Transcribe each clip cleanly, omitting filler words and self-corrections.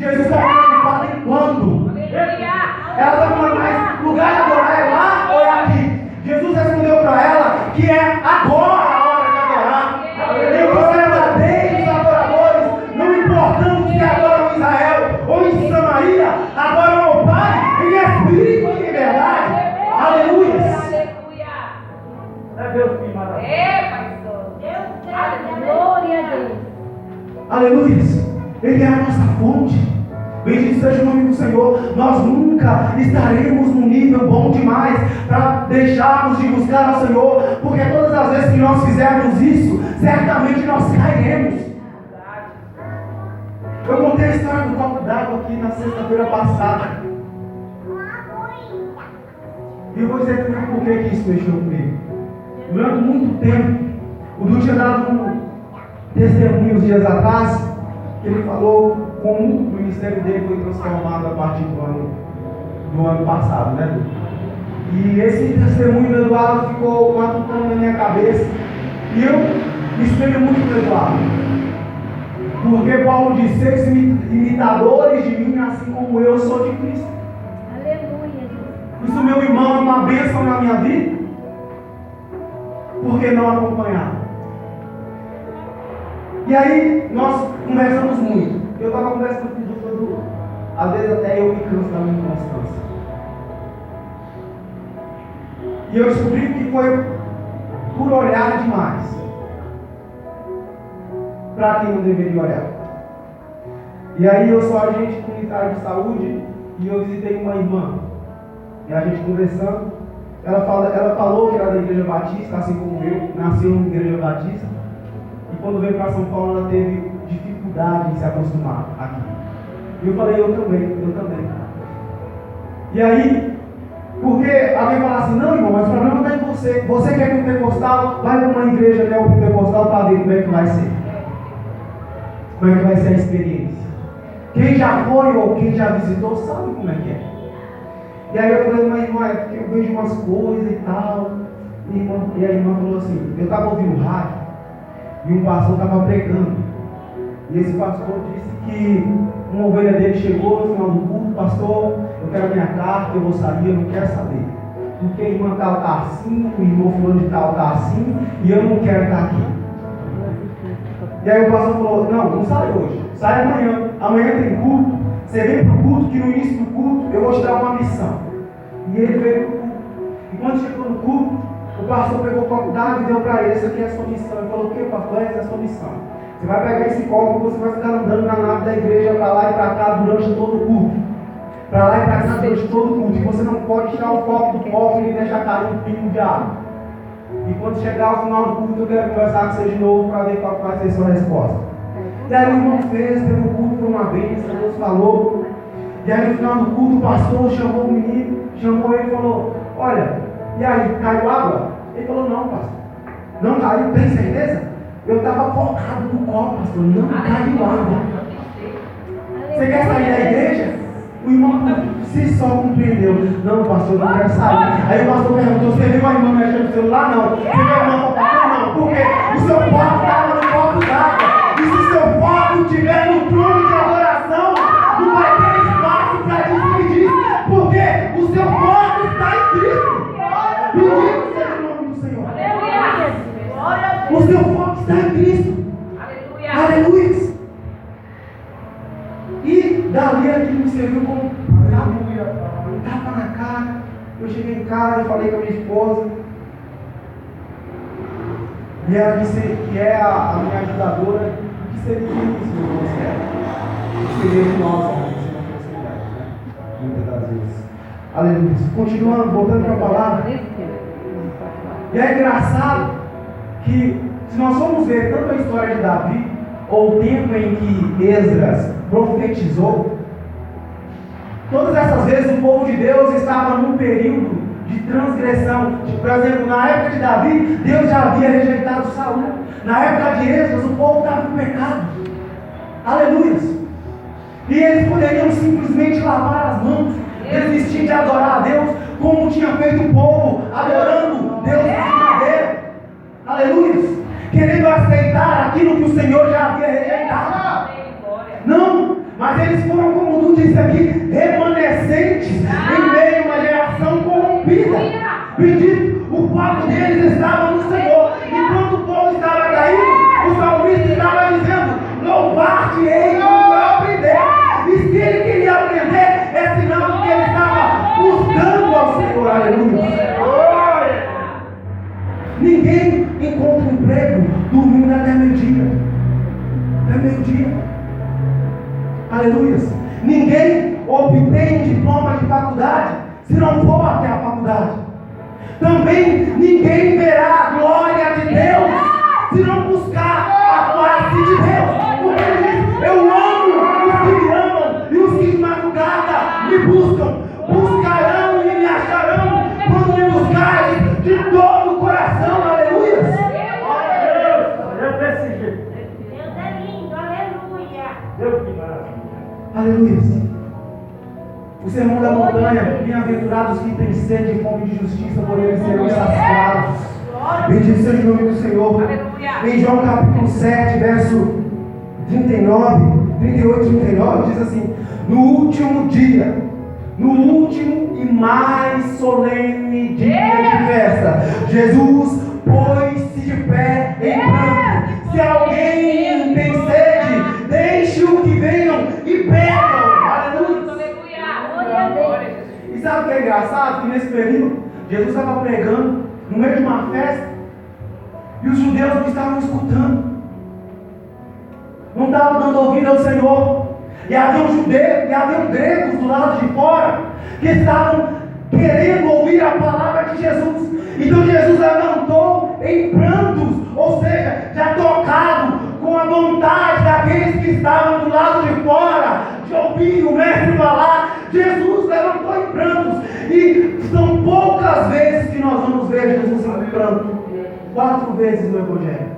Jesus está preocupado em quando. Ela está falando, mas lugar de adorar é lá ou é aqui? Jesus respondeu para ela que é agora a hora de adorar. E os verdadeiros adoradores, não importando se adoram em Israel ou em Samaria, adoram ao Pai em espírito e em verdade. Aleluia. É Deus que maravilha. Glória a Deus. Aleluia. Ele é a nossa fonte. Bendito seja o nome do Senhor. Nós nunca estaremos num nível bom demais para deixarmos de buscar ao Senhor, porque todas as vezes que nós fizermos isso, certamente nós cairemos. Eu contei a história do copo d'água aqui na sexta-feira passada, e eu vou dizer também por que isso mexeu comigo. Durante muito tempo, o Du tinha dado um testemunho uns dias atrás, que ele falou como o ministério dele foi transformado a partir do ano passado, né, Du? E esse testemunho do Eduardo ficou matutando na minha cabeça, e eu me espelho muito no Eduardo, porque Paulo diz: seis imitadores de mim, assim como eu sou de Cristo. Aleluia. Isso, meu irmão, é uma bênção na minha vida. Por que não acompanhar? E aí, nós conversamos muito. Eu estava conversando com o Du, às vezes até eu me canso da minha inconstância. E eu descobri que foi por olhar demais para quem não deveria olhar. E aí eu sou agente comunitário de saúde e eu visitei uma irmã. E a gente conversando, ela falou que era da Igreja Batista, assim como eu, nasceu na Igreja Batista. E quando veio para São Paulo, ela teve dificuldade em se acostumar aqui. E eu falei, eu também. E aí, porque alguém fala assim: não, irmão, mas o problema está em você. Você que é pentecostal, vai para uma igreja neopentecostal para ver como é que vai ser. Como é que vai ser a experiência. Quem já foi ou quem já visitou sabe como é que é. E aí eu falei: mas irmã, é porque eu vejo umas coisas e tal. E a irmã falou assim: eu estava ouvindo rádio e um pastor estava pregando. E esse pastor disse que uma ovelha dele chegou no final do culto: pastor, eu quero a minha carta, eu vou sair, eu não quero saber. Porque a irmã tal está assim, o irmão fulano de tal está assim, e eu não quero estar aqui. E aí o pastor falou: não sai hoje, sai amanhã. Amanhã tem culto, você vem para o culto, que no início do culto eu vou te dar uma missão. E ele veio para o culto. E quando chegou no culto, o pastor pegou o copo d'água e deu para ele: essa aqui é a sua missão. Ele falou: o que, pastor? Essa é a sua missão. Você vai pegar esse copo e você vai ficar andando na nave da igreja para lá e para cá durante todo o culto. Para lá e para cá durante todo o culto. E você não pode tirar o copo do copo e deixar cair um pingo de água. E quando chegar ao final do culto, eu quero conversar com você de novo para ver qual vai ser a sua resposta. E aí o irmão fez, teve um culto por uma vez, Deus falou. E aí no final do culto, o pastor chamou o menino, chamou ele e falou: olha, e aí, caiu água? Ele falou: não, pastor. Não caiu, tem certeza? Eu estava focado no copo, pastor, não caiu água. Você quer sair da igreja? O irmão se só compreendeu: não, pastor, eu não quero sair. Aí o pastor perguntou: você viu a irmã mexendo no celular? Não. Você viu a irmã focando? Não. Por quê? O seu foco estava no copo d'água. E se o seu foco estiver no trono de adoração, não vai ter espaço para dividir. Porque o seu foco está em Cristo. Bendito seja o nome do Senhor. O seu foco está em Cristo. Aleluia. E dali aquilo me serviu como um tapa na cara. Eu cheguei em casa e falei com a minha esposa. E ela disse que é a minha ajudadora. O que seria isso, meu irmão? O que seria de nós, se não fosse verdade, né? Muitas das vezes. Aleluia. Continuando, voltando para a palavra. E é engraçado que, se nós formos ver tanto a história de Davi, ou o tempo em que Esdras profetizou, todas essas vezes o povo de Deus estava num período de transgressão. Por exemplo, na época de Davi, Deus já havia rejeitado Saul. Na época de Esdras, o povo estava em pecado. Aleluia. E eles poderiam simplesmente lavar as mãos, desistir de adorar a Deus, como tinha feito o povo, adorando Deus de madeira. Aleluia. Querendo aceitar aquilo que o Senhor já havia rejeitado. Não, Mas eles foram, como tu disse aqui, remanescentes em meio a uma geração corrompida. Bendito, o foco deles estava no Senhor. Enquanto o povo estava caído, o salmista estava dizendo: louvar-te-ei com o meu aprender. E se ele queria aprender, é sinal de que ele estava buscando ao Senhor. Aleluia. Ninguém encontra um emprego dormindo até meio-dia. Até meio-dia. Aleluia. Ninguém obtém diploma de faculdade se não for até a faculdade. Também ninguém verá a glória de Deus se não buscar a face de Deus. Porque ele diz: eu amo os que me amam, e os que de madrugada me buscam. Buscarão e me acharão quando me buscarem de todo o coração. Aleluia. Deus é lindo, aleluia. Deus que maravilha. Aleluia. O sermão da montanha: bem-aventurados que têm sede e fome de justiça, por eles serão saciados. Bendito seja o nome do Senhor. Em João capítulo 7, verso 38 e 39, diz assim: no último dia, no último e mais solene dia de festa, Jesus pôs-se de pé em pranto. Se alguém tem sede, deixe-o que venham e bebam. Aleluia. E sabe o que é engraçado? Que nesse período, Jesus estava pregando no meio de uma festa e os judeus não estavam escutando, não estavam dando ouvido ao Senhor. E havia judeus e havia gregos do lado de fora que estavam querendo ouvir a palavra de Jesus. Então Jesus levantou em prantos, ou seja, já tocado com a vontade daqueles que estavam do lado de fora de ouvir o mestre falar. Jesus levantou em prantos, e são poucas vezes que nós vamos ver Jesus em pranto. 4 vezes no Evangelho.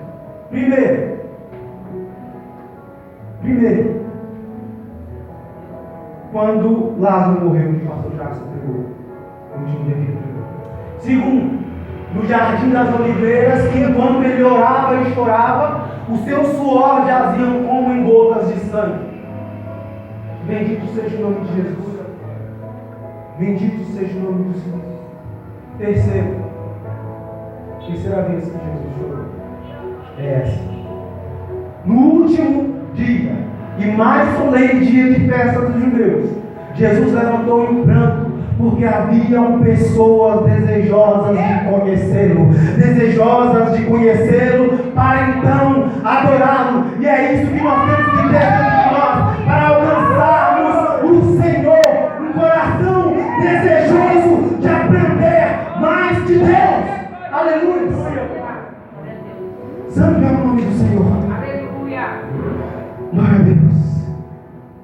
Primeiro, quando Lázaro morreu, que o pastor Jackson pregou no último dia que ele pregou. Segundo, no Jardim das Oliveiras, que enquanto ele orava e chorava, o seu suor jazia como em gotas de sangue. Bendito seja o nome de Jesus. Bendito seja o nome do Senhor. Terceira vez que Jesus chorou é essa. No último dia e mais solene dia de festa dos judeus, Jesus levantou em pranto, porque haviam pessoas desejosas de conhecê-lo, para então adorá-lo. E é isso que nós temos que ter dentro de nós, para alcançarmos o Senhor, um coração desejoso de aprender mais de Deus. Aleluia. Santo é o nome do Senhor. Aleluia. Glória a Deus.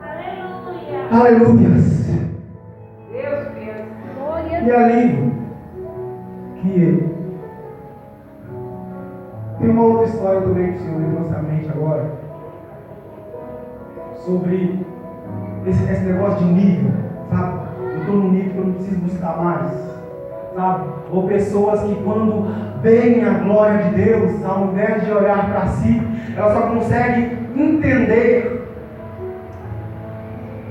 Aleluia. Aleluias. Deus. E ali que tem uma outra história também que o Senhor me trouxe à mente agora, sobre esse negócio de nível, sabe? Eu estou num nível que eu não preciso buscar mais, sabe? Ou pessoas que quando veem a glória de Deus, ao invés de olhar para si, elas só conseguem entender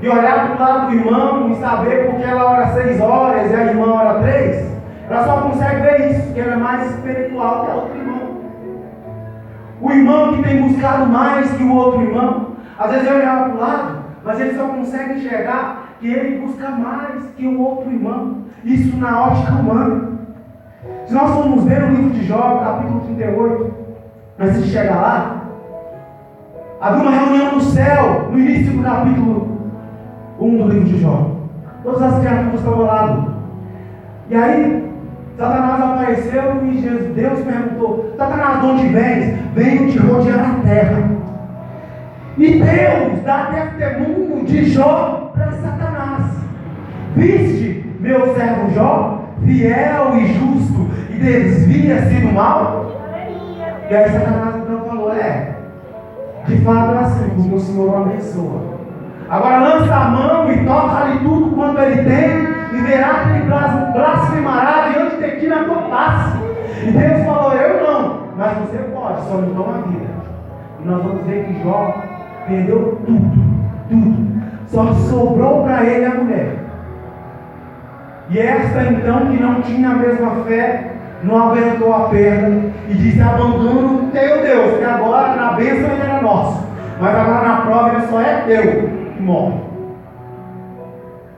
e olhar para o lado do irmão e saber porque ela ora 6 horas e a irmã ora 3. Ela só consegue ver isso, que ela é mais espiritual que a outra irmã. O irmão que tem buscado mais que o outro irmão, às vezes ele olha para o lado, mas ele só consegue enxergar que ele busca mais que o outro irmão. Isso na ótica humana. Se nós formos ver o livro de Jó, capítulo 38, antes de chegar lá, havia uma reunião no céu, no início do capítulo 1 do livro de Jó. Todas as criaturas estavam lá. E aí, Satanás apareceu e Deus perguntou: Satanás, de onde vens? Venho te rodear a terra. E Deus dá testemunho de Jó para Satanás: viste meu servo Jó, fiel e justo, e desvia-se do mal? E aí Satanás então falou: de fato é assim, porque o Senhor o abençoa. Agora lança a mão e toca-lhe tudo quanto ele tem, e verá que ele blasfemará diante de ti na tua face. E Deus falou: eu não, mas você pode, só não toma a vida. E nós vamos ver que Jó perdeu tudo, Tudo. Só sobrou para ele a mulher. E esta então, que não tinha a mesma fé, não aguentou a perda e disse: abandona o teu Deus, que agora na bênção ele era nosso, mas agora na prova ele só é teu, que morre.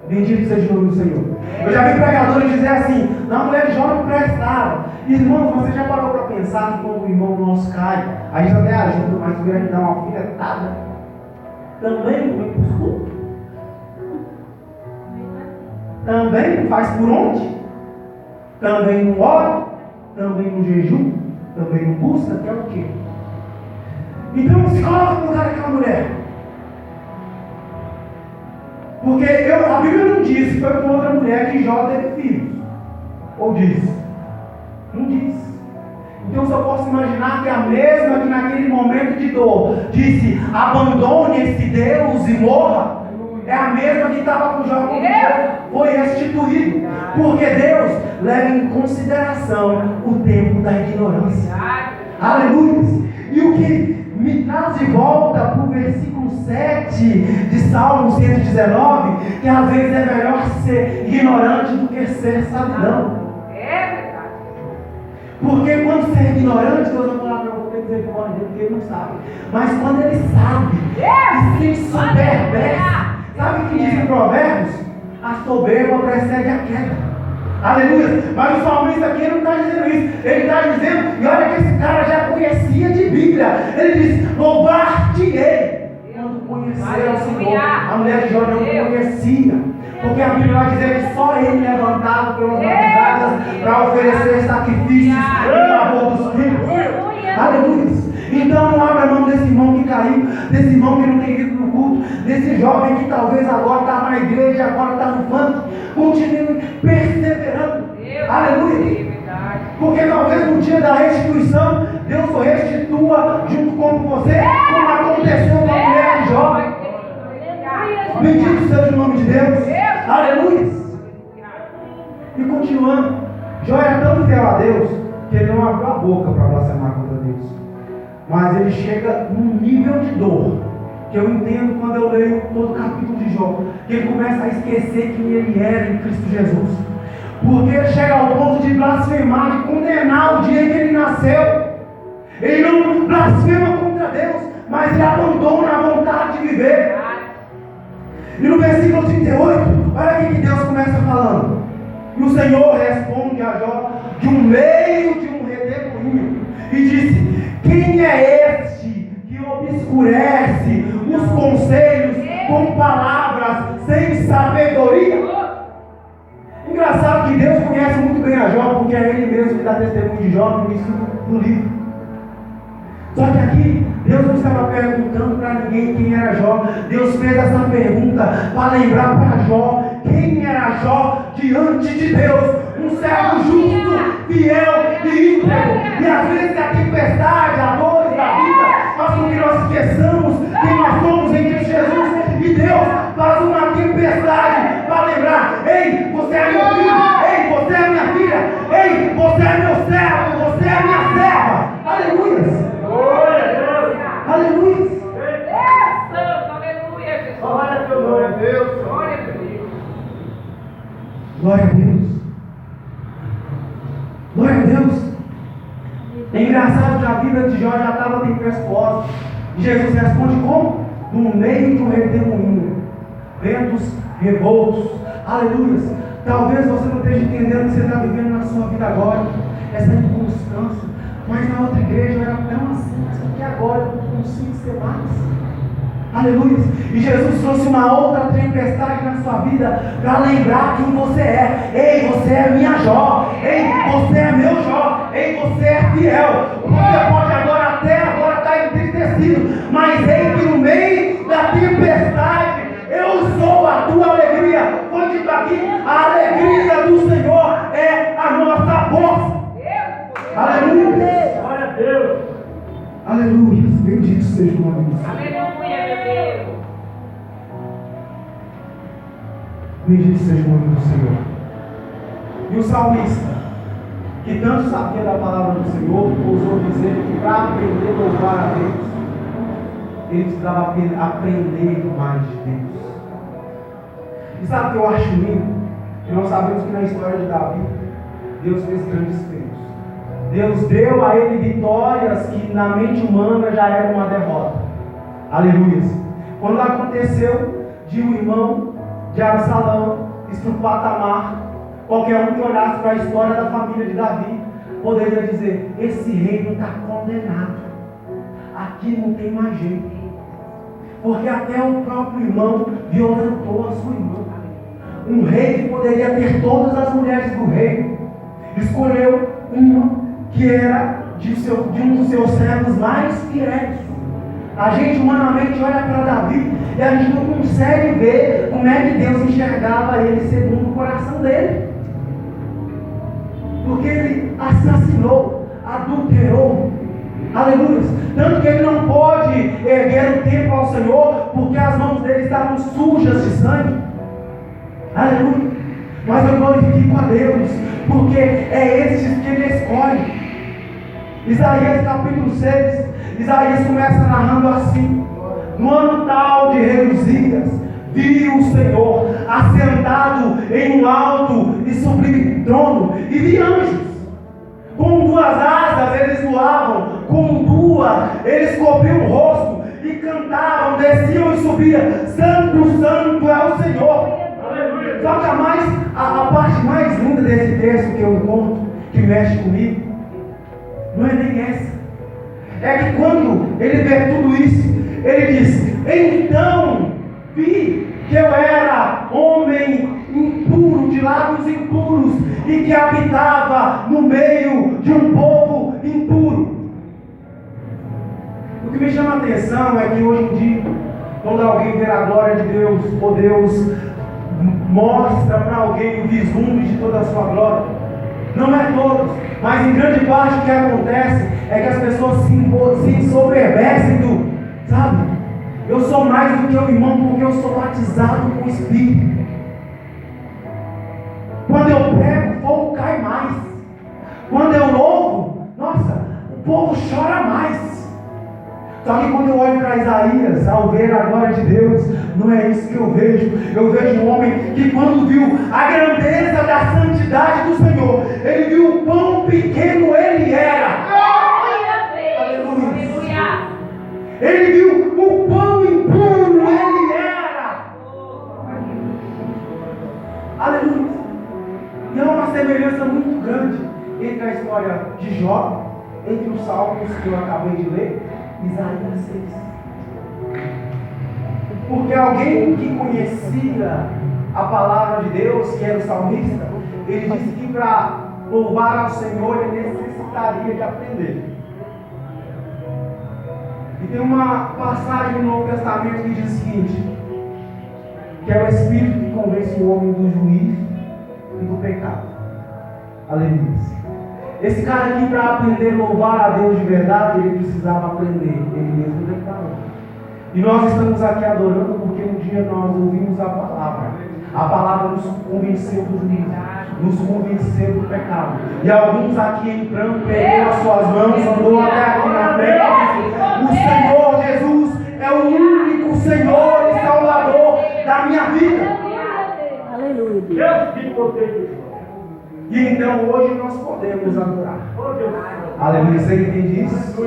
Bendito seja o nome do Senhor. Eu já vi pregadores dizer assim: na mulher de Jó não prestava. Irmãos, você já parou para pensar que quando o irmão nosso cai, a gente até ajuda, mas o grande dá uma alfinetada, também não vem por escudo? Também não faz por onde? Também não ora? Também no jejum? Também não busca? Que é o quê? Então se coloca no lugar daquela mulher. Porque a Bíblia não diz que foi com outra mulher que Jó teve filhos. Ou diz? Não diz. Então eu só posso imaginar que a mesma que naquele momento de dor disse: abandone esse Deus e morra, é a mesma que estava com Jó quando foi restituído. Porque Deus leva em consideração o tempo da ignorância. Aleluia! E o que me traz de volta para o versículo 7 de Salmo 119, que às vezes é melhor ser ignorante do que ser sabidão. Porque quando você é ignorante, Deus vai falar: não, vou ter que dizer para ele, porque ele não sabe. Mas quando ele sabe, e se soberbece, sabe o que diz em Provérbios? A soberba precede a queda. Aleluia! Mas o salmista aqui não está dizendo isso. Ele está dizendo, e olha que esse cara já conhecia de Bíblia. Ele diz: louvar-te-ei. Quando conheceu o Senhor, a mulher de Jó não conhecia. Porque a Bíblia vai dizer que só ele levantava pelas madrugadas para oferecer sacrifícios em favor dos filhos. Aleluia! Então não abra mão desse irmão que caiu, desse irmão que não tem ido no culto, desse jovem que talvez agora está na igreja, agora está no funk. Continue perseverando. Aleluia! Porque talvez no dia da restituição, Deus o restitua junto com você, como aconteceu com a mulher de Jó. Bendito seja o nome de Deus. Aleluia! E continuando, Jó era tão fiel a Deus que ele não abriu a boca para blasfemar contra Deus. Mas ele chega num nível de dor que eu entendo quando eu leio todo o capítulo de Jó, que ele começa a esquecer quem ele era em Cristo Jesus. Porque ele chega ao ponto de blasfemar, de condenar o dia em que ele nasceu. Ele não blasfema contra Deus, mas ele abandona a vontade de viver. E no versículo 38, olha o que Deus começa falando. E o Senhor responde a Jó de um meio de um redemoinho e disse: quem é este que obscurece os conselhos com palavras sem sabedoria? Engraçado que Deus conhece muito bem a Jó, porque é Ele mesmo que dá testemunho de Jó no início do livro. Só que aqui, Deus não estava perguntando para ninguém quem era Jó. Deus fez essa pergunta para lembrar para Jó quem era Jó diante de Deus. Um servo justo, fiel e íntegro. E às vezes a tempestade, a dor da vida faz com que nós esqueçamos quem nós somos em Cristo Jesus. E Deus faz uma tempestade para lembrar: ei, você é meu filho, ei, você é minha filha, ei, você é meu servo, você é minha serva. Aleluia! Aleluia! Glória a Deus! Glória a Deus! Glória a Deus! É engraçado que a vida de Jó já estava tempestuosa. E Jesus responde como? No meio de um redemoinho, ventos revoltos. Aleluia! Talvez você não esteja entendendo o que você está vivendo na sua vida agora, essa inconstância. Mas na outra igreja eu era tão assim, que agora eu não consigo ser mais. Aleluia! E Jesus trouxe uma outra tempestade na sua vida para lembrar quem você é. Ei, você é minha Jó. Ei, você é meu Jó. Ei, você é fiel. Você pode agora estar entristecido, mas ei que no meio da tempestade eu sou a tua alegria. Foi dito aqui: a alegria do Senhor é a nossa força. Aleluia! Glória a Deus! Aleluia! Bendito seja o nome do Senhor. Aleluia, meu Deus! Bendito seja o nome do Senhor. E o salmista, que tanto sabia da palavra do Senhor, ousou dizer que para aprender a louvar a Deus, ele precisava aprender mais de Deus. E sabe o que eu acho lindo? Que nós sabemos que na história de Davi, Deus fez grandes feitos. Deus deu a ele vitórias que na mente humana já eram uma derrota. Aleluia. Quando aconteceu de um irmão de Absalão estrupar Tamar, qualquer um que olhasse para a história da família de Davi poderia dizer: esse reino está condenado, aqui não tem mais jeito, porque até o próprio irmão violentou a sua irmã. Um rei que poderia ter todas as mulheres do reino escolheu uma que era de um dos seus servos mais fiéis. A gente humanamente olha para Davi e a gente não consegue ver como é que Deus enxergava ele segundo o coração dele. Porque ele assassinou, adulterou, aleluia. Tanto que ele não pode erguer o templo ao Senhor, porque as mãos dele estavam sujas de sangue. Aleluia. Mas eu glorifico a Deus, porque é esses que ele escolhe. Isaías capítulo 6, Isaías começa narrando assim: no ano tal de rei Uzias, vi o Senhor assentado em um alto e sublime trono, e vi anjos com duas asas, eles voavam, com duas eles cobriam o rosto e cantavam, desciam e subiam: santo, santo é o Senhor. Só que a parte mais linda desse texto que eu encontro, que mexe comigo, não é nem essa. É que quando ele vê tudo isso, ele diz: então vi que eu era homem impuro, de lábios impuros, e que habitava no meio de um povo impuro. O que me chama a atenção é que hoje em dia, quando alguém vê a glória de Deus, ou Deus mostra para alguém o vislumbre de toda a sua glória, não é todos, mas em grande parte o que acontece é que as pessoas se ensoberbecem do, sabe, eu sou mais do que o irmão porque eu sou batizado com o Espírito. Quando eu prego, o fogo cai mais. Quando eu louvo, nossa, o povo chora mais. Só que quando eu olho para Isaías, ao ver a glória de Deus, não é isso que eu vejo. Eu vejo um homem que, quando viu a grandeza da santidade do Senhor, ele viu o quão pequeno ele era. Aleluia. Ele viu o quão impuro ele era. Aleluia. E há uma semelhança muito grande entre a história de Jó, entre os salmos que eu acabei de ler, Isaías 6. Porque alguém que conhecia a palavra de Deus, que era o salmista, ele disse que para louvar ao Senhor ele necessitaria de aprender. E tem uma passagem no Novo Testamento que diz o seguinte: que é o Espírito que convence o homem do juízo e do pecado. Aleluia. Esse cara aqui, para aprender a louvar a Deus de verdade, ele precisava aprender, ele mesmo declarou. E nós estamos aqui adorando porque um dia nós ouvimos a palavra nos convenceu do juízo, nos convenceu do pecado. E alguns aqui entrando, pegou as suas mãos, andou até aqui na frente. O Senhor Jesus é o único Senhor e Salvador da minha vida. Aleluia. Deus que poder. E então hoje nós podemos adorar. Aleluia, você entende isso?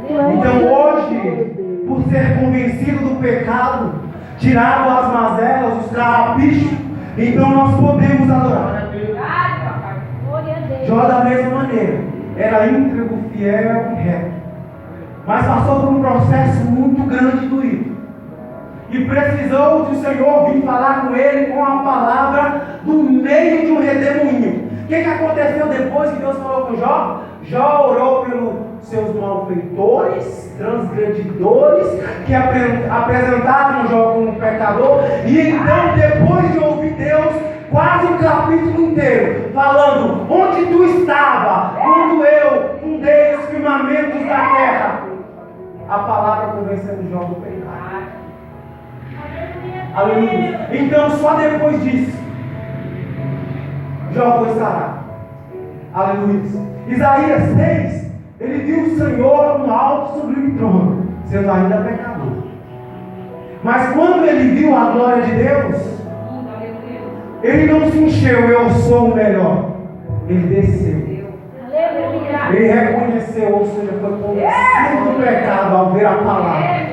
Então hoje, por ser convencido do pecado, tirado as mazelas, os carrapichos, então nós podemos adorar. Jó da mesma maneira, era íntegro, fiel e reto, mas passou por um processo muito grande e doído. E precisou do Senhor vir falar com ele com a palavra do meio de um redemoinho. O que aconteceu depois que Deus falou com Jó? Jó orou pelos seus malfeitores, transgredidores, que apresentavam Jó como pecador. E então, depois de ouvir Deus, quase um capítulo inteiro, falando: onde tu estava quando eu fundei os firmamentos da terra? A palavra convencendo Jó do pecado. Aleluia. Então, só depois disso, Jó foi sarado. Aleluia. Isaías 6, ele viu o Senhor no alto sublime trono, sendo ainda pecador. Mas quando ele viu a glória de Deus, ele não se encheu, eu sou o melhor. Ele desceu. Aleluia. Ele reconheceu, ou seja, foi convencido do pecado ao ver a palavra.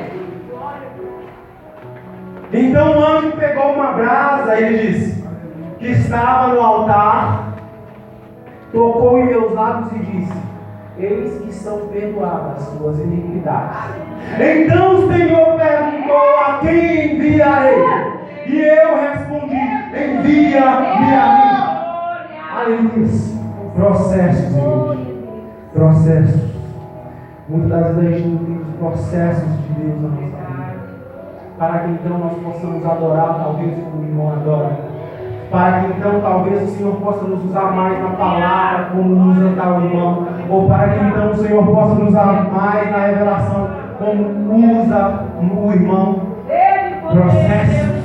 Então o anjo pegou uma brasa, ele disse, que estava no altar, tocou em meus lábios e disse: eis que são perdoadas as tuas iniquidades. Então o Senhor perguntou: a quem enviarei? E eu respondi: envia-me a mim. Aleluia. Processos, igreja. Processos. Muitas das vezes a gente não tem os processos de Deus na nossa vida, para que então nós possamos adorar, talvez como o irmão adora. Para que então talvez o Senhor possa nos usar mais na palavra, como usa tal irmão. Ou para que então o Senhor possa nos usar mais na revelação, como usa o irmão. Processos.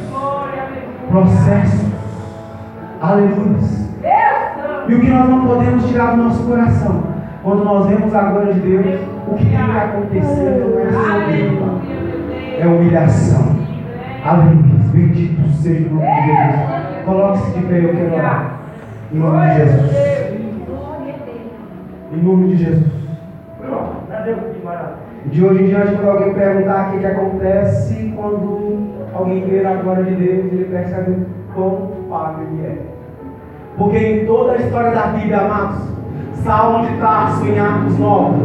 Processos. Aleluia. E o que nós não podemos tirar do nosso coração, quando nós vemos a glória de Deus, o que tem que acontecer não é soberba, é humilhação. Aleluia. Bendito seja o nome de Jesus. Coloque-se de pé, eu quero orar. Em nome de Jesus. Em nome de Jesus. De hoje em diante, quando alguém perguntar o que acontece quando alguém vê a glória de Deus, ele percebe o quão falho ele é. Porque em toda a história da Bíblia, amados, Saulo de Tarso em Atos 9,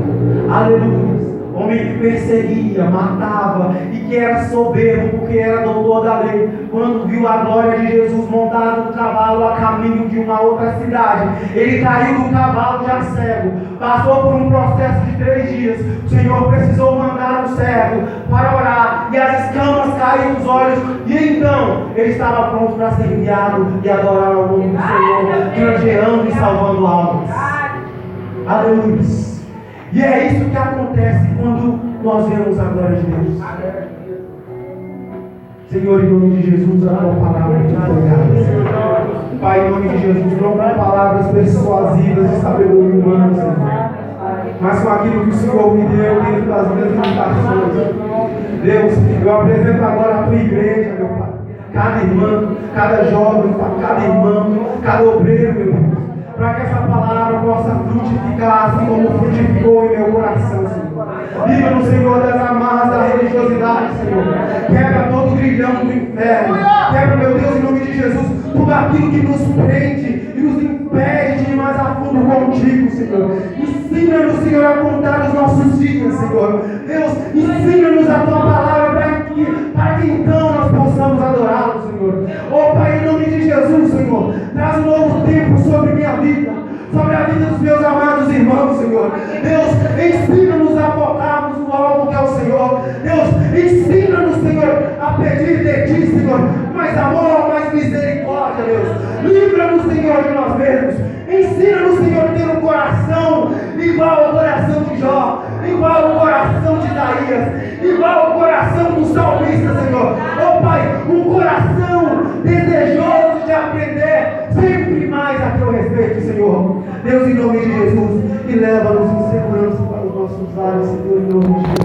aleluia, homem que perseguia, matava e que era soberbo porque era doutor da lei, quando viu a glória de Jesus montado no cavalo a caminho de uma outra cidade, ele caiu do cavalo já cego, passou por um processo de 3 dias. O Senhor precisou mandar o servo para orar e as escamas caíram dos olhos, e então ele estava pronto para ser enviado e adorar ao nome do Senhor, granjeando e salvando almas. Aleluia. E é isso que acontece quando nós vemos a glória de Deus. Senhor, em nome de Jesus, a tua palavra te foi. Pai, em nome de Jesus, não com palavras persuasivas de sabedoria humana, Senhor, mas com aquilo que o Senhor me deu dentro das minhas limitações. Deus, eu apresento agora a tua igreja, meu Pai. Cada irmã, cada jovem, cada irmão, cada obreiro, meu Deus, para que essa palavra possa frutificar assim como frutificou em meu coração, Senhor. Livra-nos, Senhor, das amarras da religiosidade, Senhor. Quebra todo o grilhão do inferno. Quebra, meu Deus, em nome de Jesus, tudo aquilo que nos prende e nos impede de ir mais a fundo contigo, Senhor. Ensina-nos, Senhor, a contar os nossos dias, Senhor. Deus, ensina-nos a tua palavra para que então nós possamos adorá-lo, Senhor. Oh, Pai, em nome de Jesus, Senhor, traz um novo tempo sobre minha vida, sobre a vida dos meus amados irmãos, Senhor. Deus, ensina-nos a focarmos no alvo que é o Senhor. Deus, ensina-nos, Senhor, a pedir de Ti, Senhor, mais amor, mais misericórdia, Deus. Livra-nos, Senhor, de nós mesmos. Ensina-nos, Senhor, a ter um coração igual ao coração de Jó, igual ao coração de Isaías, igual ao coração do salmista, Senhor. Oh, Pai, um coração desejoso de aprender sempre mais a teu respeito, Senhor. Deus, em nome de Jesus, e leva-nos em segurança para os nossos lares, Senhor, em nome de Jesus.